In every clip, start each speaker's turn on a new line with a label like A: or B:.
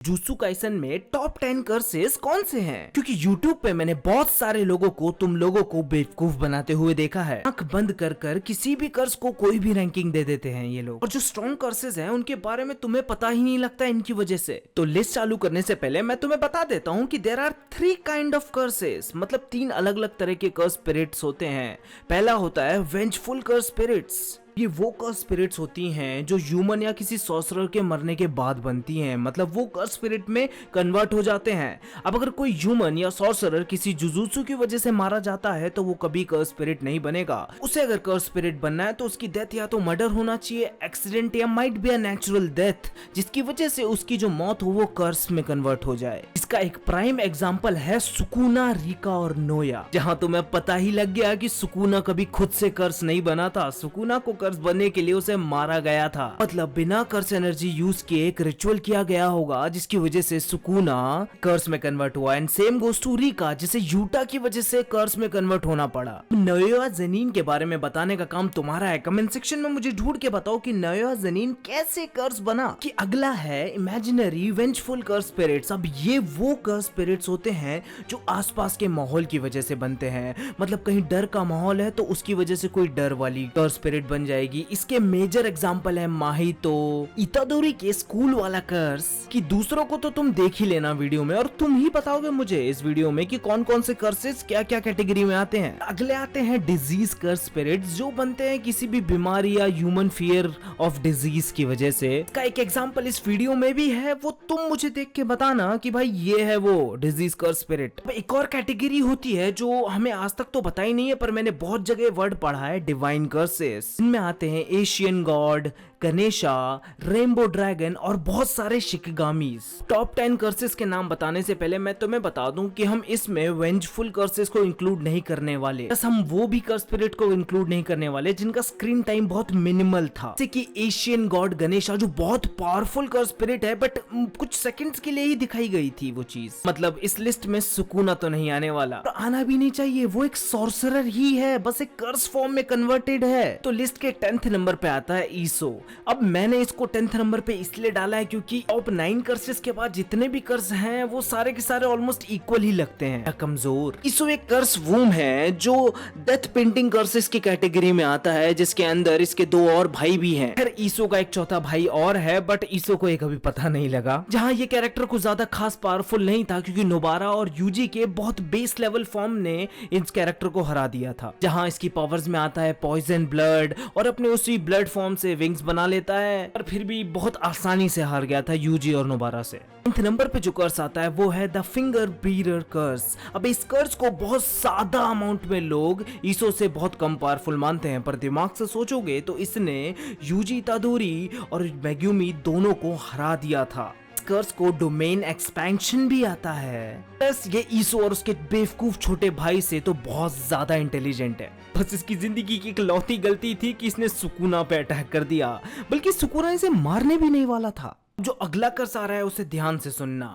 A: Jutsu Kaisen में top 10 curses कौन से हैं? क्योंकि YouTube पे मैंने बहुत सारे लोगों को तुम लोगों को बेवकूफ बनाते हुए देखा है। आंख बंद कर कर किसी भी कर्स को कोई भी रैंकिंग दे देते हैं ये लोग, और जो स्ट्रॉन्ग कर्सेस हैं उनके बारे में तुम्हें पता ही नहीं लगता इनकी वजह से। तो लिस्ट चालू करने से पहले मैं तुम्हें बता देता हूँ कि there are 3 kind of curses, मतलब 3 अलग अलग तरह के कर्स स्पिरिट्स होते हैं। पहला होता है वेंजफुल कर्स स्पिरिट्स। ये वो कर्स स्पिरिट्स होती हैं जो ह्यूमन या किसी सॉर्सरर के मरने के बाद बनती हैं, मतलब वो कर्स स्पिरिट में कन्वर्ट हो जाते हैं। अब अगर कोई ह्यूमन या सॉर्सरर किसी जुजुत्सु की वजह से मारा जाता है तो वो कभी कर्स स्पिरिट नहीं बनेगा। उसे अगर कर्स स्पिरिट बनना है तो उसकी डेथ या तो मर्डर होना चाहिए, एक्सीडेंट, या might be a natural death, जिसकी वजह से उसकी जो मौत हो वो कर्स में कन्वर्ट हो जाए। इसका एक प्राइम एग्जांपल है सुकुना, रिका और नोया। जहां तुम्हें पता ही लग गया कि सुकुना कभी खुद से कर्स नहीं बना था। सुकुना को कर्स बनने के लिए उसे मारा गया था, मतलब बिना कर्स एनर्जी यूज किए एक रिचुअल किया गया होगा जिसकी वजह से सुकुना कर्स में कन्वर्ट हुआ। And same goes to Rika, जिसे यूटा की वजह से कर्स में कन्वर्ट होना पड़ा। नोया जेनिन के बारे में बताने का काम तुम्हारा है। कमेंट सेक्शन में मुझे ढूंढ के बताओ कि नोया जेनिन कैसे कर्स बना। कि अगला है इमेजिनरी वेंजफुल कर्स स्पिरिट्स। अब ये वो कर्स स्पिरिट्स होते हैं जो आसपास के माहौल की वजह से बनते हैं, मतलब कहीं डर का माहौल है तो उसकी वजह से कोई डर वाली कर्स स्पिरिट बन जाएगी। इसके मेजर एग्जांपल है माहितो, इतादोरी के स्कूल वाला कर्स। कि दूसरों को तो तुम देख ही लेना वीडियो में, और तुम ही बताओगे मुझे इस वीडियो में कि कौन कौन से कर्सेस क्या क्या कैटेगरी में आते हैं। अगले आते हैं डिजीज कर्स स्पिरिट्स, जो बनते हैं किसी भी बीमारी या ह्यूमन फियर ऑफ डिजीज की वजह से। इसका एक एग्जांपल इस वीडियो में भी है, वो तुम मुझे देख के बताना कि भाई ये है वो डिजीज कर्स स्पिरिट। एक और कैटेगरी होती है जो हमें आज तक तो पता ही नहीं है, पर मैंने बहुत जगह वर्ड पढ़ा है, डिवाइन कर्सेस। इनमें आते हैं Asian God, Ganesha, rainbow dragon और बहुत सारे शिकगामीज। टॉप 10 कर्सेस के नाम बताने से पहले मैं तुम्हें बता दूं कि हम इसमें वेंजफुल कर्सेस को इंक्लूड नहीं करने वाले, बस हम वो भी कर्स स्पिरिट को इंक्लूड नहीं करने वाले जिनका स्क्रीन टाइम बहुत मिनिमल था। जैसे कि एशियन गॉड गणेशा, जो बहुत पावरफुल कर्स स्पिरिट है बट कुछ सेकंड्स के लिए ही दिखाई गई थी वो चीज। मतलब इस लिस्ट में सुकुना तो नहीं आने वाला, तो आना भी नहीं चाहिए, वो एक सॉर्सरर ही है, बस एक कर्स फॉर्म में कन्वर्टेड है। तो लिस्ट के 10th नंबर पे आता है ईसो। अब मैंने इसको 10th नंबर पे इसलिए डाला है क्योंकि टॉप 9 कर्सेस के बाद जितने भी कर्स हैं वो सारे के सारे ऑलमोस्ट इक्वल ही लगते हैं, कमजोर। ईसो एक कर्स वूम है जो डेथ पेंटिंग कर्सेस की कैटेगरी में आता है, जिसके अंदर इसके 2 और भाई भी हैं। फिर ईसो का एक चौथा भाई और है, बट ईसो को एक अभी पता नहीं लगा। जहां ये कैरेक्टर को ज्यादा खास पावरफुल नहीं था क्योंकि नोबारा और यूजी के बहुत बेस लेवल फॉर्म ने इस कैरेक्टर को हरा दिया था। जहां इसकी पावर्स में आता है पॉइजन ब्लड, और अपने उसी ब्लड फॉर्म से विंग्स बना लेता है, पर फिर भी बहुत आसानी से हार गया था यूजी और नोबारा से। 9th नंबर पे जो कर्स आता है वो है द फिंगर बीरर कर्स। अब इस कर्स को बहुत ज्यादा अमाउंट में लोग ईसो से बहुत कम पावरफुल मानते हैं, पर दिमाग से सोचोगे तो इसने यूजी इतादोरी और मेग्युमी दोनों को हरा दिया था। कर्स को डोमेन एक्सपेंशन भी आता है। बस ये ईसो और उसके बेवकूफ छोटे भाई से तो बहुत ज्यादा इंटेलिजेंट है। बस इसकी जिंदगी की इकलौती गलती थी कि इसने सुकुना पे अटैक कर दिया, बल्कि सुकुना इसे मारने भी नहीं वाला था। जो अगला कर्स आ रहा है उसे ध्यान से सुनना।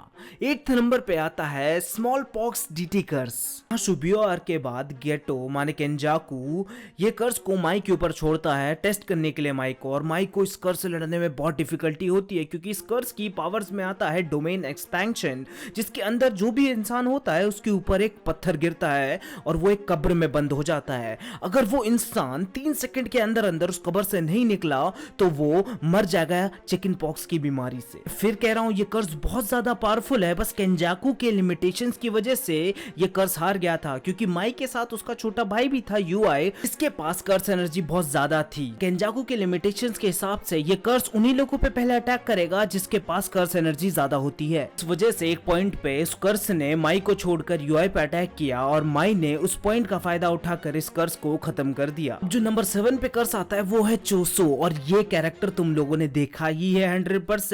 A: 8th नंबर पे आता है स्मॉल पॉक्स डीटी कर्स। शुबियोर के बाद गेटो माने केंजाकू ये कर्स को माई के ऊपर छोड़ता है टेस्ट करने के लिए माई को, और माई को इस कर्स से लड़ने में बहुत डिफिकल्टी होती है क्योंकि इस कर्स की पावर्स में आता है डोमेन एक्सपेंशन, जिसके अंदर जो भी इंसान होता है उसके ऊपर एक पत्थर गिरता है और वो एक कब्र में बंद हो जाता है। अगर वो इंसान 3 सेकंड के अंदर अंदर उस कब्र से नहीं निकला तो वो मर जाएगा चिकन पॉक्स की बीमारी से। फिर कह रहा हूं ये कर्स बहुत ज्यादा पावरफुल है, बस केंजाकू के लिमिटेशंस की वजह से ये कर्स हार गया था क्योंकि माई के साथ उसका छोटा भाई भी था यूआई, इसके पास कर्स एनर्जी बहुत ज्यादा थी। केंजाकू के लिमिटेशंस के हिसाब से ये कर्स उन्हीं लोगों पे पहले अटैक करेगा जिसके पास कर्स एनर्जी ज्यादा होती है। इस वजह से एक पॉइंट पे इस कर्स ने माई को छोड़कर यूआई पे अटैक किया और माई ने उस पॉइंट का फायदा उठाकर इस कर्स को खत्म कर दिया। जो नंबर 7 पे कर्स आता है वो है चोसो, और ये कैरेक्टर तुम लोगों ने देखा ही है 100%,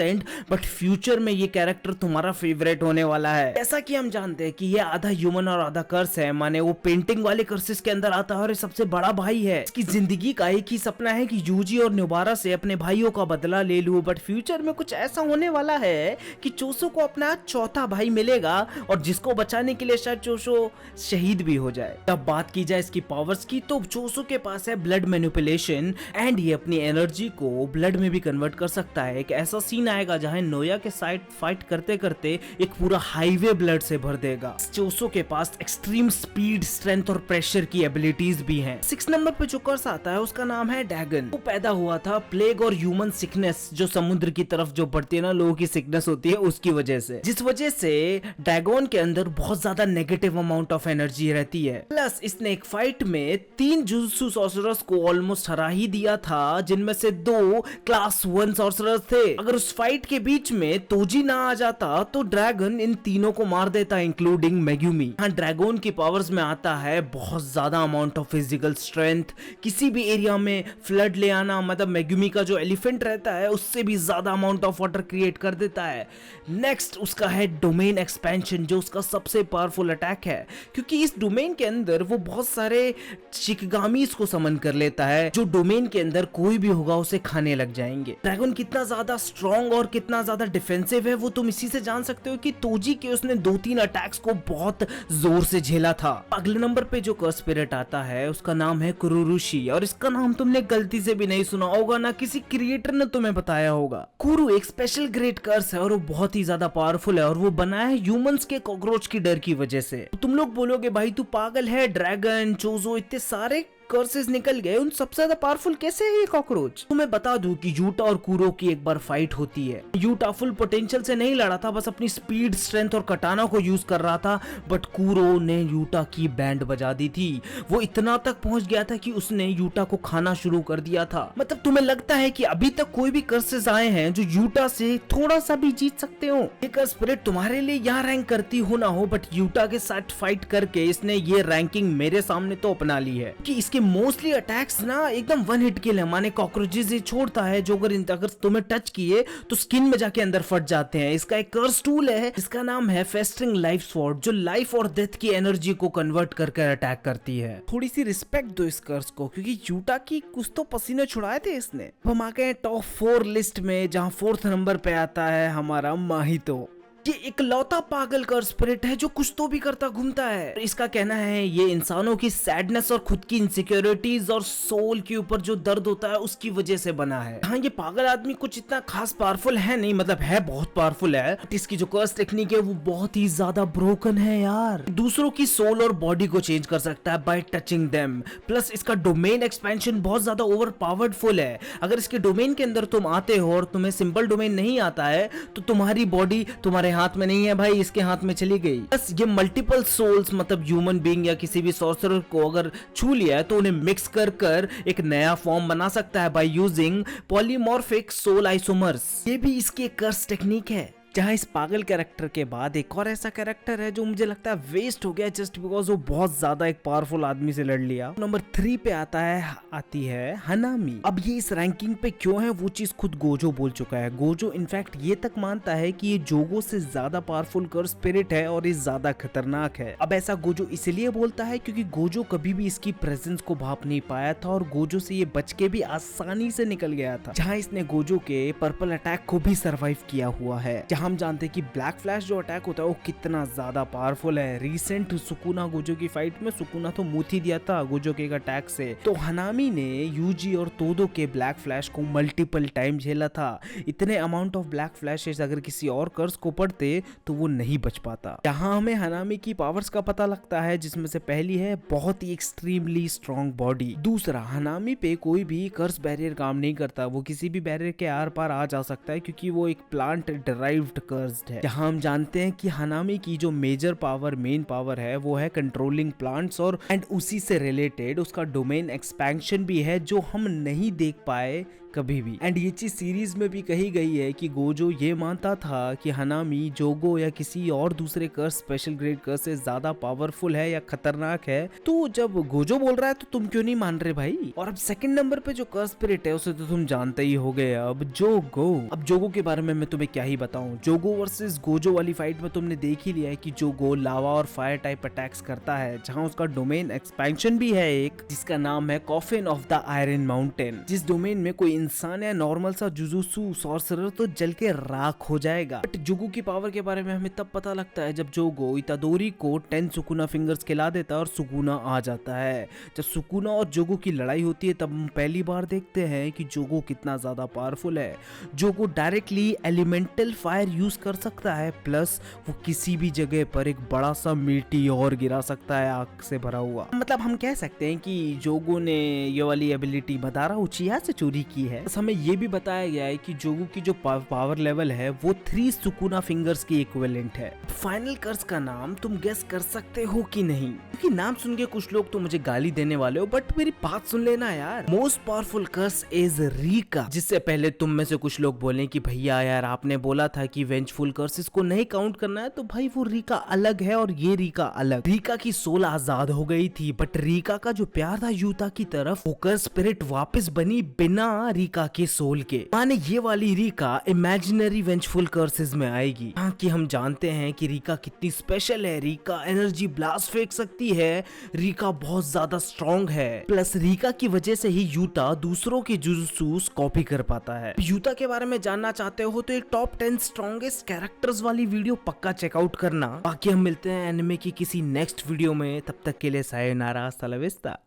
A: बट फ्यूचर में ये कैरेक्टर तुम्हारा फेवरेट होने वाला है। ऐसा कि हम जानते हैं कि ये आधा ह्यूमन और आधा कर्स है, माने वो पेंटिंग वाले कर्सेस के अंदर आता है और ये सबसे बड़ा भाई है। इसकी जिंदगी का एक ही सपना है कि यूजी और नोबारा से अपने भाइयों का बदला ले लूं, बट फ्यूचर में कुछ ऐसा होने वाला है कि चोसो को अपना चौथा भाई मिलेगा और जिसको बचाने के लिए शायद चोसो शहीद भी हो जाए। तब बात की जाए इसकी पावर्स की तो चोसो के पास है ब्लड मैनिपुलेशन, एंड ये अपनी एनर्जी को ब्लड में भी कन्वर्ट कर सकता है। एक ऐसा सीन आएगा जहां नोया के साइड फाइट करते करते एक पूरा हाईवे ब्लड से भर देगा। चोसो के पास एक्सट्रीम स्पीड, स्ट्रेंथ और प्रेशर की एबिलिटीज भी हैं। 6 नंबर पे जो कर्स आता है उसका नाम है ड्रैगन। वो पैदा हुआ था प्लेग और ह्यूमन सिकनेस, जो समुद्र की तरफ जो बढ़ती है ना लोगों की सिकनेस होती है, उसकी वजह से, जिस वजह से ड्रैगन के अंदर बहुत ज्यादा नेगेटिव अमाउंट ऑफ एनर्जी रहती है। प्लस इसने एक फाइट में 3 जुजुत्सु सॉर्सरर्स को ऑलमोस्ट हरा ही दिया था, जिनमें से 2 क्लास 1 सॉर्सरर्स थे। अगर उस फाइट के बीच में तोजी ना आ जाता तो ड्रैगन इन तीनों को मार देता, इंक्लूडिंग मेगुमी। हाँ, ड्रैगन की पावर्स में आता है बहुत ज्यादा अमाउंट ऑफ फिजिकल स्ट्रेंथ, किसी भी एरिया में फ्लड ले आना, मतलब मेगुमी का जो एलिफेंट रहता है उससे भी ज्यादा अमाउंट ऑफ वाटर क्रिएट कर देता है। नेक्स्ट उसका है डोमेन एक्सपेंशन, जो उसका सबसे पावरफुल अटैक है, क्योंकि इस डोमेन के अंदर वो बहुत सारे शिकगामीज को समन कर लेता है, जो डोमेन के अंदर कोई भी होगा उसे खाने लग जाएंगे। ड्रैगन कितना ज्यादा स्ट्रॉन्ग और कितना ज्यादा डिफेंसिव है वो तुम इसी से जान सकते हो कि तोजी के उसने 2-3 अटैक्स को बहुत जोर से झेला था। अगले नंबर पे जो कर्स स्पिरिट आता है उसका नाम है कुरुरुशी, और इसका नाम तुमने गलती से भी नहीं सुना होगा, ना किसी क्रिएटर ने तुम्हें बताया होगा। कुरु एक स्पेशल ग्रेट कर्स है और वो बहुत ही ज्यादा पावरफुल है, और वो बना है ह्यूमंस के कॉकरोच की डर की वजह से। तो तुम लोग बोलोगे भाई तू पागल है, ड्रैगन, चोजो, इतने सारे कर्सेस निकल गए, उन सबसे ज्यादा पावरफुल कैसे है ये कॉकरोच? तो मैं बता दूं कि यूटा और कुरो की एक बार फाइट होती है। यूटा फुल पोटेंशियल से नहीं लड़ा था, बस अपनी स्पीड, स्ट्रेंथ और कटाना को यूज कर रहा था, बट कुरो ने यूटा की बैंड बजा दी थी। वो इतना तक पहुंच गया था कि उसने यूटा को खाना शुरू कर दिया था। मतलब तुम्हें लगता है कि अभी तक कोई भी कर्सेस आए हैं जो यूटा से थोड़ा सा भी जीत सकते हो? ये कर्स स्पिरिट तुम्हारे लिए यहाँ रैंक करती हो ना हो, बट यूटा के साथ फाइट करके इसने ये रैंकिंग मेरे सामने तो अपना ली है, कि इसके मोस्टली अटैक्स ना एकदम वन हिट किल है, माने कॉकरोचेस छोड़ता है जो अगर तुम्हें टच किए तो स्किन में जाके अंदर फट जाते हैं। इसका एक कर्स टूल है जिसका नाम है फेस्टिंग लाइफ स्वॉर्ड, जो लाइफ और डेथ की एनर्जी को कन्वर्ट करके अटैक करती है। थोड़ी सी रिस्पेक्ट दो इस कर्स को, क्योंकि यूटा की कुछ तो पसीने छुड़ाए थे इसने। हम आ गए टॉप 4 लिस्ट में, जहां 4th नंबर पे आता है हमारा माहितो। ये एक लौता पागल कर्स स्पिरिट है जो कुछ तो भी करता घूमता है। इसका कहना है ये इंसानों की सैडनेस और खुद की इनसिक्योरिटीज और सोल के ऊपर जो दर्द होता है उसकी वजह से बना है। हाँ, ये पागल आदमी कुछ इतना खास पावरफुल है नहीं, मतलब है बहुत पावरफुल है, बट इसकी जो कर्स टेक्निक है वो बहुत ही ज्यादा ब्रोकन है यार। दूसरों की सोल और बॉडी को चेंज कर सकता है बाय टचिंग देम। प्लस इसका डोमेन एक्सपेंशन बहुत ज्यादा ओवर पावरफुल है। अगर इसके डोमेन के अंदर तुम आते हो और तुम्हें सिंपल डोमेन नहीं आता है तो तुम्हारी बॉडी तुम्हारे हाथ में नहीं है भाई, इसके हाथ में चली गई। बस ये मल्टीपल सोल्स, मतलब ह्यूमन बीइंग या किसी भी सॉर्सरर को अगर छू लिया है तो उन्हें मिक्स कर कर एक नया फॉर्म बना सकता है by using polymorphic soul isomers. ये भी इसकी एक कर्स टेक्निक है। जहाँ इस पागल कैरेक्टर के बाद एक और ऐसा कैरेक्टर है जो मुझे लगता है वेस्ट हो गया जस्ट बिकॉज वो बहुत ज्यादा एक पावरफुल आदमी से लड़ लिया। नंबर 3 पे आती है हनामी। अब ये इस रैंकिंग पे क्यों है वो चीज खुद गोजो बोल चुका है। गोजो इनफैक्ट ये तक मानता है कि ये जोगो से ज्यादा पावरफुल कर्स स्पिरिट है और ये ज्यादा खतरनाक है। अब ऐसा गोजो इसलिए बोलता है क्योंकि गोजो कभी भी इसकी प्रेजेंस को भाप नहीं पाया था और गोजो से ये बच के भी आसानी से निकल गया था। जहाँ इसने गोजो के पर्पल अटैक को भी सर्वाइव किया हुआ है। हम जानते हैं कि ब्लैक फ्लैश जो अटैक होता है वो कितना ज्यादा पावरफुल है। रिसेंट सुकुना गोजो की फाइट में सुकुना तो मुँह ही दिया था गोजो के एक अटैक से। तो हनामी ने यूजी और तोदो के ब्लैक फ्लैश को मल्टीपल टाइम झेला था। इतने अमाउंट ऑफ ब्लैक फ्लैशेस अगर किसी और कर्स को पड़ते तो वो नहीं बच पाता। यहाँ हमें हनामी की पावर्स का पता लगता है, जिसमें से पहली है बहुत ही एक्सट्रीमली स्ट्रॉन्ग बॉडी। दूसरा, हनामी पे कोई भी कर्स बैरियर काम नहीं करता, वो किसी भी बैरियर के आर पार आ जा सकता है क्योंकि वो एक प्लांट डिराइव्ड कर्स्ड है। जहां हम जानते हैं कि हनामी की जो मेजर पावर, मेन पावर है वो है कंट्रोलिंग प्लांट्स और एंड उसी से रिलेटेड उसका डोमेन एक्सपेंशन भी है जो हम नहीं देख पाए कभी भी। एंड ये चीज सीरीज में भी कही गई है कि गोजो ये मानता था कि हनामी जोगो या किसी और दूसरे कर्स, स्पेशल ग्रेड कर्स से ज्यादा पावरफुल है या खतरनाक है। तो जब गोजो बोल रहा है तो तुम क्यों नहीं मान रहे भाई। और अब सेकंड नंबर पे जो कर्स स्पिरिट है उसे तो तुम जानते ही हो गए। अब जोगो। अब जोगो के बारे में मैं तुम्हें क्या ही बताऊं। जोगो वर्सेस गोजो वाली फाइट में तुमने देख ही लिया है कि जोगो लावा और फायर टाइप अटैक्स करता है, जहां उसका डोमेन एक्सपेंशन भी है एक, जिसका नाम है coffin of the iron mountain. जिस डोमेन में कोई इंसान या नॉर्मल सा जुजुत्सु सॉर्सरर तो जल के राख हो जाएगा। बट जोगो की पावर के बारे में हमें तब पता लगता है जब जोगो इतादोरी को 10 सुकुना फिंगर्स खिला देता है और सुकुना आ जाता है। जब सुकुना और जोगो की लड़ाई होती है तब हम पहली बार देखते हैं कि जोगो कितना ज्यादा पावरफुल है। जोगो डायरेक्टली एलिमेंटल फायर यूज कर सकता है, प्लस वो किसी भी जगह पर एक बड़ा सा मीटियोर गिरा सकता है आग से भरा हुआ। मतलब हम कह सकते हैं कि जोगो ने ये वाली एबिलिटी मदारा उचिहा से चोरी की है। बस हमें ये भी बताया गया है कि जोगो की जो पावर लेवल है वो 3 सुकुना फिंगर्स की इक्विवेलेंट है। फाइनल कर्स का नाम तुम गेस कर सकते हो कि नहीं? क्योंकि नाम सुन के कुछ लोग तो मुझे गाली देने वाले हो, बट मेरी बात सुन लेना यार। Most powerful curse is Rika. जिससे पहले तुम में से कुछ लोग बोले कि भैया यार आपने बोला था कि वेंजफुल कर्सेस को नहीं काउंट करना है, तो भाई वो रीका अलग है और ये रीका अलग। रीका की सोल आजाद हो गई थी, बट रीका का जो प्यार था यूता की तरफ, वो कर्स स्पिरिट वापस बनी बिना रीका के सोल के। माने ये वाली रीका इमेजिनरी वेंजफुल कर्सेस में आएगी। हाँ कि हम जानते हैं कि रीका कितनी स्पेशल है। रीका एनर्जी ब्लास्ट फेंक सकती है, रीका बहुत ज्यादा स्ट्रॉन्ग है, प्लस रीका की वजह से ही यूता दूसरों के जुजुत्सुस कॉपी कर पाता है। यूता के बारे में जानना चाहते हो तो एक टॉप 10 स्ट्रॉन्गेस्ट कैरेक्टर्स वाली वीडियो पक्का चेकआउट करना। बाकी हम मिलते हैं एनिमे की किसी नेक्स्ट वीडियो में, तब तक के लिए सायोनारा, हasta la vista।